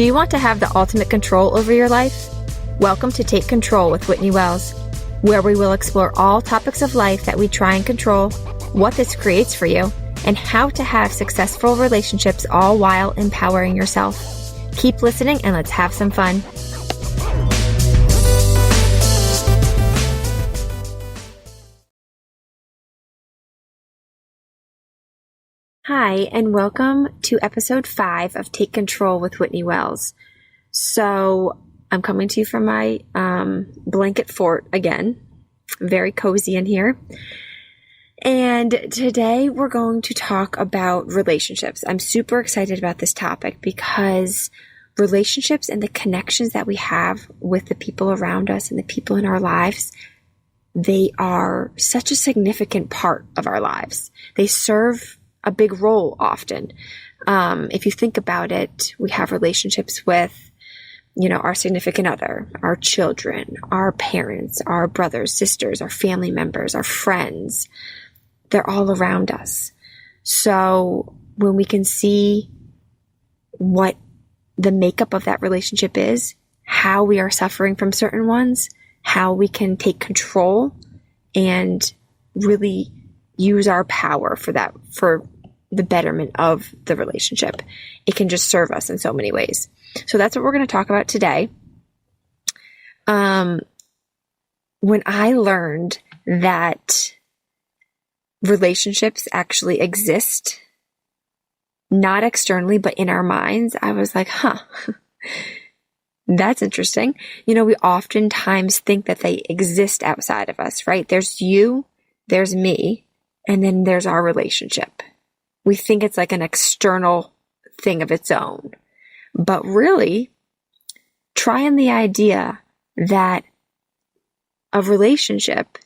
Do you want to have the ultimate control over your life? Welcome to Take Control with Whitney Wells, where we will explore all topics of life that we try and control, what this creates for you, and how to have successful relationships all while empowering yourself. Keep listening and let's have some fun. Hi, and welcome to episode 5 of Take Control with Whitney Wells. So I'm coming to you from my blanket fort again. Very cozy in here. And today we're going to talk about relationships. I'm super excited about this topic because relationships and the connections that we have with the people around us and the people in our lives, they are such a significant part of our lives. They serve a big role often. If you think about it, we have relationships with, our significant other, our children, our parents, our brothers, sisters, our family members, our friends. They're all around us. So when we can see what the makeup of that relationship is, how we are suffering from certain ones, how we can take control and really use our power for the betterment of the relationship. It can just serve us in so many ways. So that's what we're going to talk about today. When I learned that relationships actually exist, not externally, but in our minds, I was like, that's interesting. We oftentimes think that they exist outside of us, right? There's you, there's me, and then there's our relationship. We think it's like an external thing of its own. But really, try on the idea that a relationship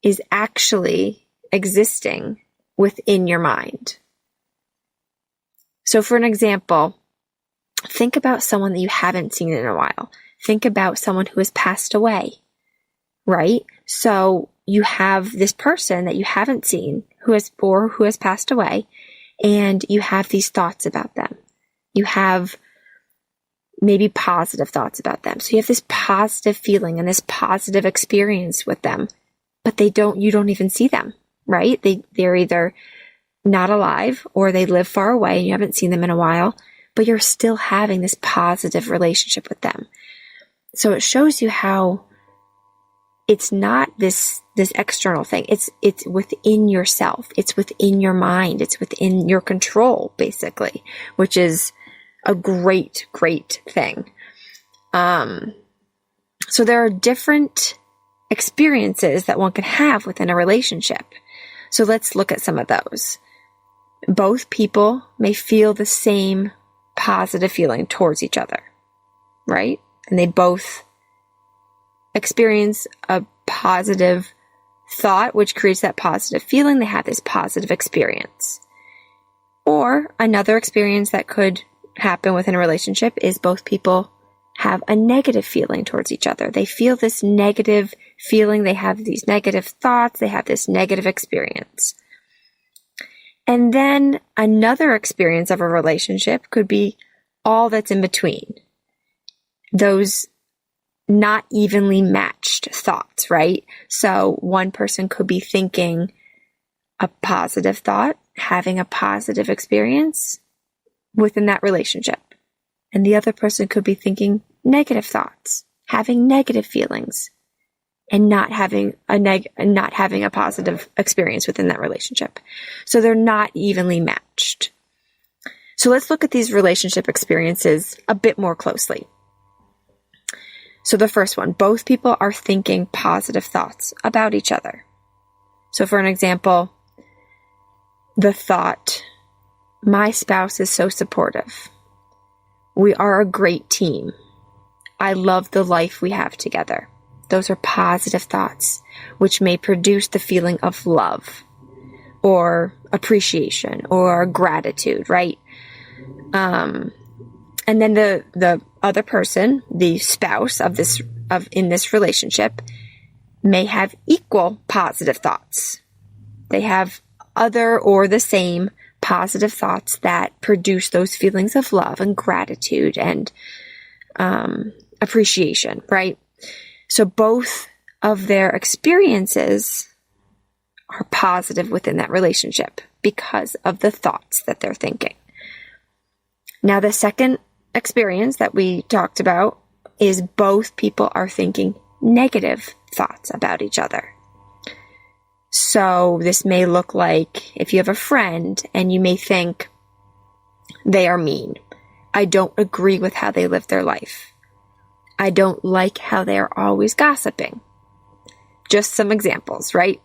is actually existing within your mind. So for an example, think about someone that you haven't seen in a while. Think about someone who has passed away, right? So you have this person that you haven't seen who has passed away, and you have these thoughts about them. You have maybe positive thoughts about them. So you have this positive feeling and this positive experience with them, but you don't even see them, right? They're either not alive or they live far away and you haven't seen them in a while, but you're still having this positive relationship with them. So it shows you how it's not this external thing. It's within yourself. It's within your mind. It's within your control, basically, which is a great, great thing. So there are different experiences that one can have within a relationship. So let's look at some of those. Both people may feel the same positive feeling towards each other, right? And they both experience a positive thought, which creates that positive feeling. They have this positive experience. Or another experience that could happen within a relationship is both people have a negative feeling towards each other. They feel this negative feeling. They have these negative thoughts. They have this negative experience. And then another experience of a relationship could be all that's in between. Those not evenly matched thoughts, right? So one person could be thinking a positive thought, having a positive experience within that relationship. And the other person could be thinking negative thoughts, having negative feelings, and not having a positive experience within that relationship. So they're not evenly matched. So let's look at these relationship experiences a bit more closely. So the first one, both people are thinking positive thoughts about each other. So for an example, the thought, my spouse is so supportive. We are a great team. I love the life we have together. Those are positive thoughts, which may produce the feeling of love or appreciation or gratitude, right? And then the other person, the spouse in this relationship, may have equal positive thoughts. They have other or the same positive thoughts that produce those feelings of love and gratitude and appreciation, right? So both of their experiences are positive within that relationship because of the thoughts that they're thinking. Now, the second experience that we talked about is both people are thinking negative thoughts about each other. So this may look like if you have a friend and you may think they are mean. I don't agree with how they live their life. I don't like how they are always gossiping. Just some examples, right?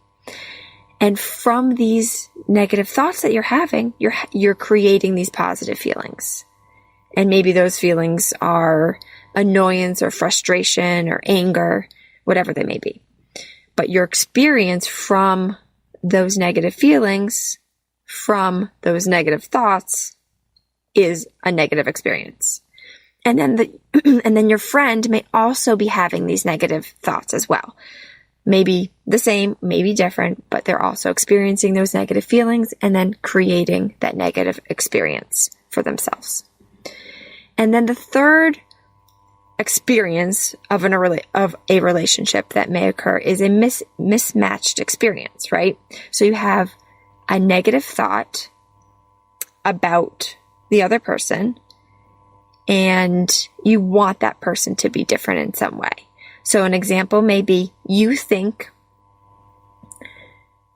And from these negative thoughts that you're having, you're creating these positive feelings. And maybe those feelings are annoyance or frustration or anger, whatever they may be. But your experience from those negative feelings, from those negative thoughts, is a negative experience. And then your friend may also be having these negative thoughts as well. Maybe the same, maybe different, but they're also experiencing those negative feelings and then creating that negative experience for themselves. And then the third experience of a relationship that may occur is a mismatched experience, right? So you have a negative thought about the other person, and you want that person to be different in some way. So an example may be you think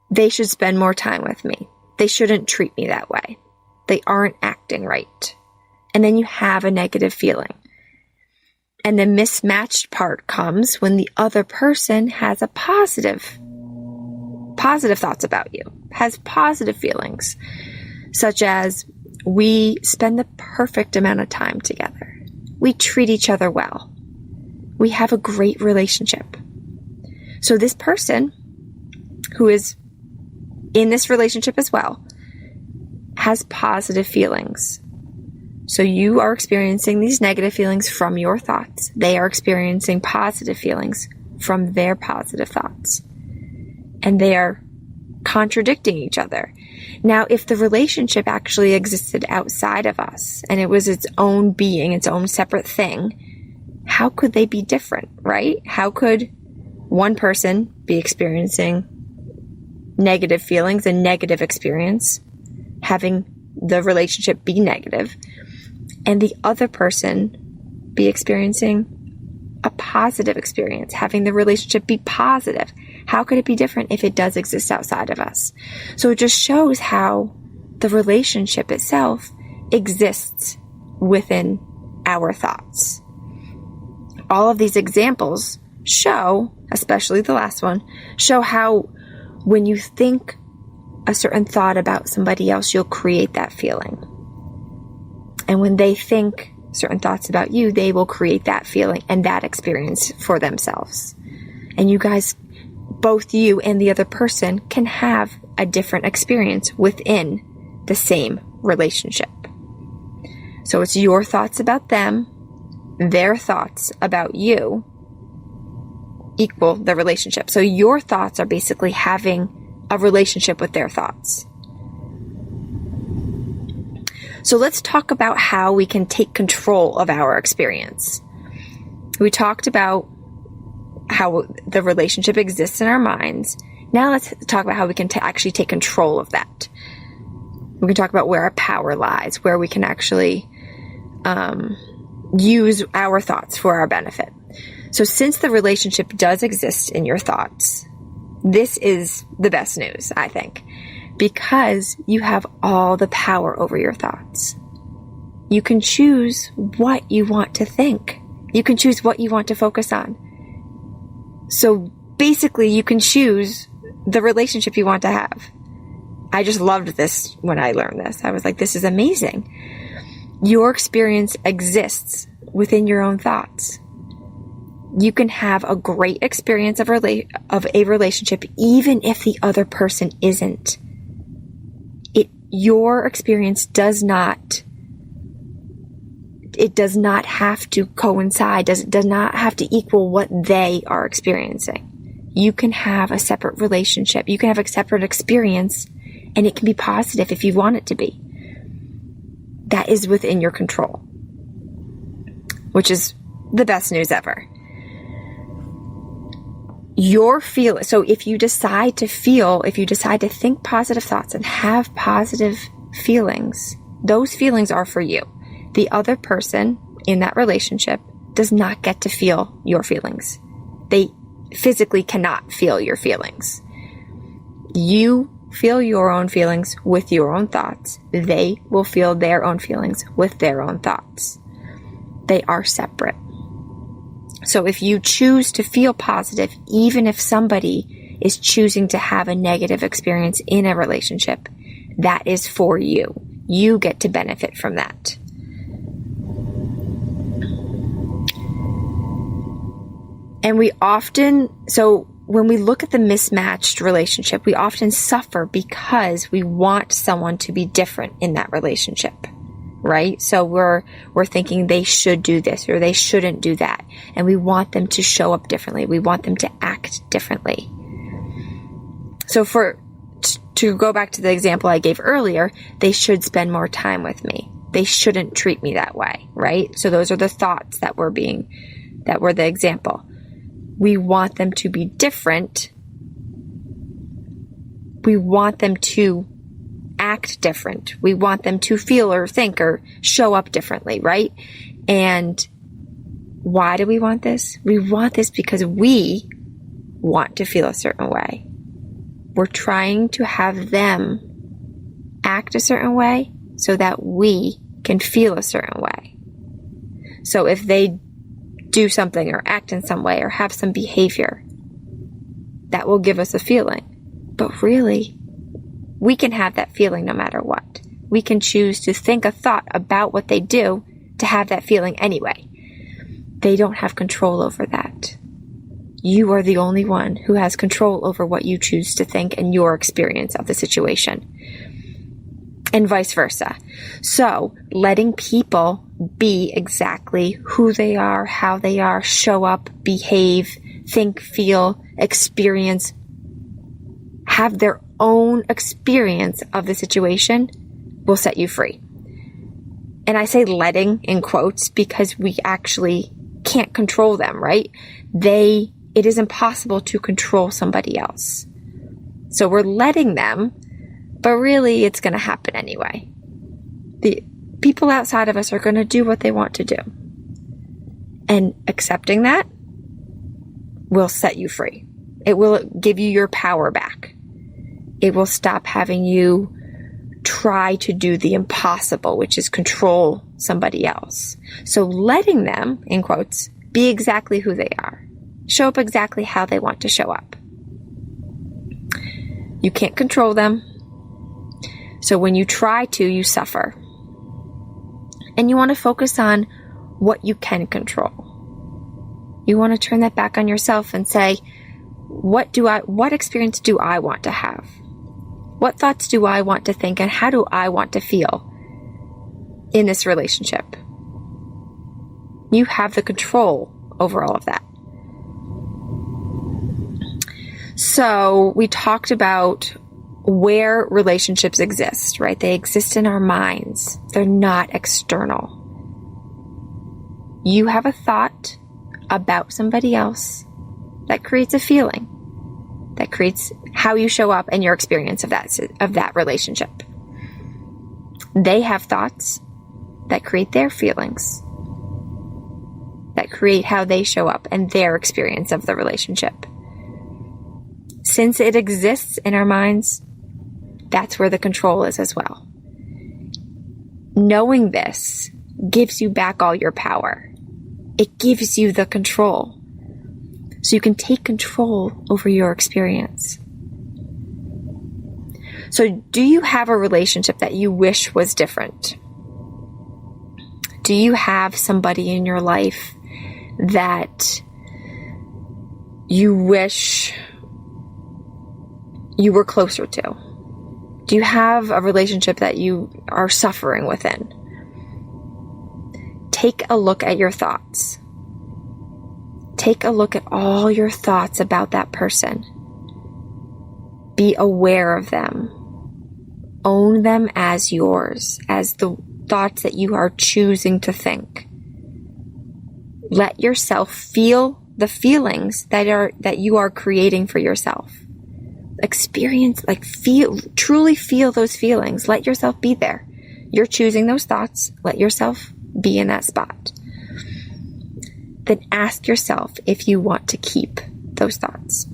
they should spend more time with me. They shouldn't treat me that way. They aren't acting right. And then you have a negative feeling. And the mismatched part comes when the other person has a positive thoughts about you, has positive feelings, such as we spend the perfect amount of time together. We treat each other well. We have a great relationship. So this person who is in this relationship as well has positive feelings. So you are experiencing these negative feelings from your thoughts. They are experiencing positive feelings from their positive thoughts. And they are contradicting each other. Now, if the relationship actually existed outside of us and it was its own being, its own separate thing, how could they be different, right? How could one person be experiencing negative feelings and negative experience, having the relationship be negative, and the other person be experiencing a positive experience, having the relationship be positive? How could it be different if it does exist outside of us? So it just shows how the relationship itself exists within our thoughts. All of these examples show, especially the last one, show how when you think a certain thought about somebody else, you'll create that feeling. And when they think certain thoughts about you, they will create that feeling and that experience for themselves. And you guys, both you and the other person, can have a different experience within the same relationship. So it's your thoughts about them, their thoughts about you equal the relationship. So your thoughts are basically having a relationship with their thoughts. So let's talk about how we can take control of our experience. We talked about how the relationship exists in our minds. Now let's talk about how we can actually take control of that. We can talk about where our power lies, where we can actually use our thoughts for our benefit. So since the relationship does exist in your thoughts, this is the best news, I think, because you have all the power over your thoughts. You can choose what you want to think. You can choose what you want to focus on. So basically, you can choose the relationship you want to have. I just loved this when I learned this. I was like, this is amazing. Your experience exists within your own thoughts. You can have a great experience of a relationship even if the other person isn't. Your experience does not have to coincide, does not have to equal what they are experiencing. You can have a separate relationship. You can have a separate experience And it can be positive if you want it to be. That is within your control, which is the best news ever. So if you decide to think positive thoughts and have positive feelings, those feelings are for you. The other person in that relationship does not get to feel your feelings. They physically cannot feel your feelings. You feel your own feelings with your own thoughts. They will feel their own feelings with their own thoughts. They are separate. So if you choose to feel positive, even if somebody is choosing to have a negative experience in a relationship, that is for you. You get to benefit from that. And when we look at the mismatched relationship, we often suffer because we want someone to be different in that relationship, right? So we're thinking they should do this or they shouldn't do that. And we want them to show up differently. We want them to act differently. So to go back to the example I gave earlier, they should spend more time with me. They shouldn't treat me that way, right? So those are the thoughts that were the example. We want them to be different. We want them to act different. We want them to feel or think or show up differently, right? And why do we want this? We want this because we want to feel a certain way. We're trying to have them act a certain way so that we can feel a certain way. So if they do something or act in some way or have some behavior, that will give us a feeling. But really, we can have that feeling no matter what. We can choose to think a thought about what they do to have that feeling anyway. They don't have control over that. You are the only one who has control over what you choose to think and your experience of the situation. And vice versa. So, letting people be exactly who they are, how they are, show up, behave, think, feel, experience, have their own experience of the situation will set you free. And I say letting in quotes because we actually can't control them, right? It is impossible to control somebody else. So we're letting them, but really it's going to happen anyway. The people outside of us are going to do what they want to do. And accepting that will set you free. It will give you your power back. It will stop having you try to do the impossible, which is control somebody else. So letting them, in quotes, be exactly who they are. Show up exactly how they want to show up. You can't control them. So when you try to, you suffer. And you want to focus on what you can control. You want to turn that back on yourself and say, what experience do I want to have? What thoughts do I want to think, and how do I want to feel in this relationship? You have the control over all of that. So we talked about where relationships exist, right? They exist in our minds. They're not external. You have a thought about somebody else that creates a feeling, that creates how you show up and your experience of that relationship. They have thoughts that create their feelings, that create how they show up and their experience of the relationship. Since it exists in our minds, that's where the control is as well. Knowing this gives you back all your power. It gives you the control. So you can take control over your experience. So do you have a relationship that you wish was different? Do you have somebody in your life that you wish you were closer to? Do you have a relationship that you are suffering within? Take a look at your thoughts. Take a look at all your thoughts about that person. Be aware of them. Own them as yours, as the thoughts that you are choosing to think. Let yourself feel the feelings that you are creating for yourself. Experience, truly feel those feelings. Let yourself be there. You're choosing those thoughts. Let yourself be in that spot. Then ask yourself if you want to keep those thoughts.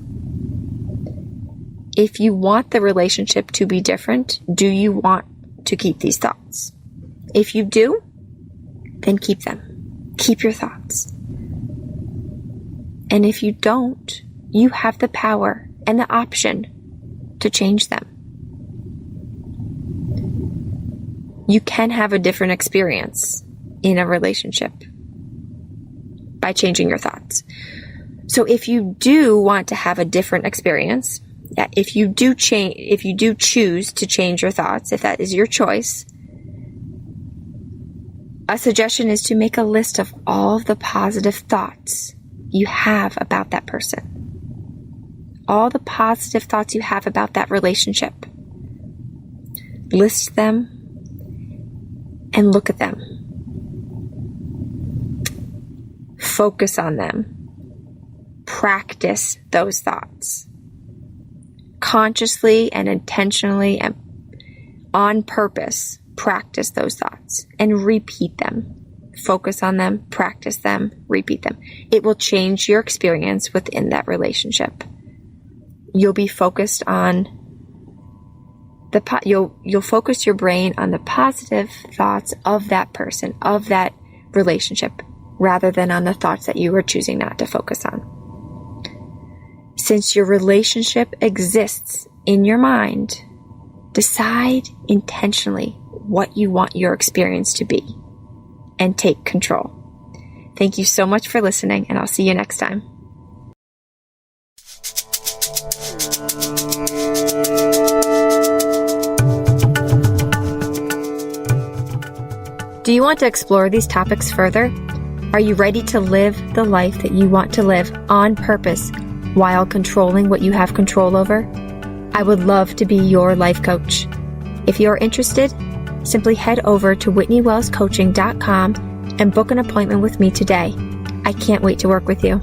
If you want the relationship to be different, do you want to keep these thoughts? If you do, then keep them. Keep your thoughts. And if you don't, you have the power and the option to change them. You can have a different experience in a relationship by changing your thoughts. So if you do want to have a different experience, if you do choose to change your thoughts, if that is your choice, a suggestion is to make a list of all of the positive thoughts you have about that person. All the positive thoughts you have about that relationship. List them and look at them. Focus on them. Practice those thoughts. Consciously and intentionally and on purpose, practice those thoughts and repeat them. Focus on them, practice them, repeat them. It will change your experience within that relationship. You'll be focused on you'll focus your brain on the positive thoughts of that person, of that relationship, rather than on the thoughts that you were choosing not to focus on. Since your relationship exists in your mind, decide intentionally what you want your experience to be and take control. Thank you so much for listening, and I'll see you next time. Do you want to explore these topics further? Are you ready to live the life that you want to live on purpose while controlling what you have control over? I would love to be your life coach. If you're interested, simply head over to WhitneyWellsCoaching.com and book an appointment with me today. I can't wait to work with you.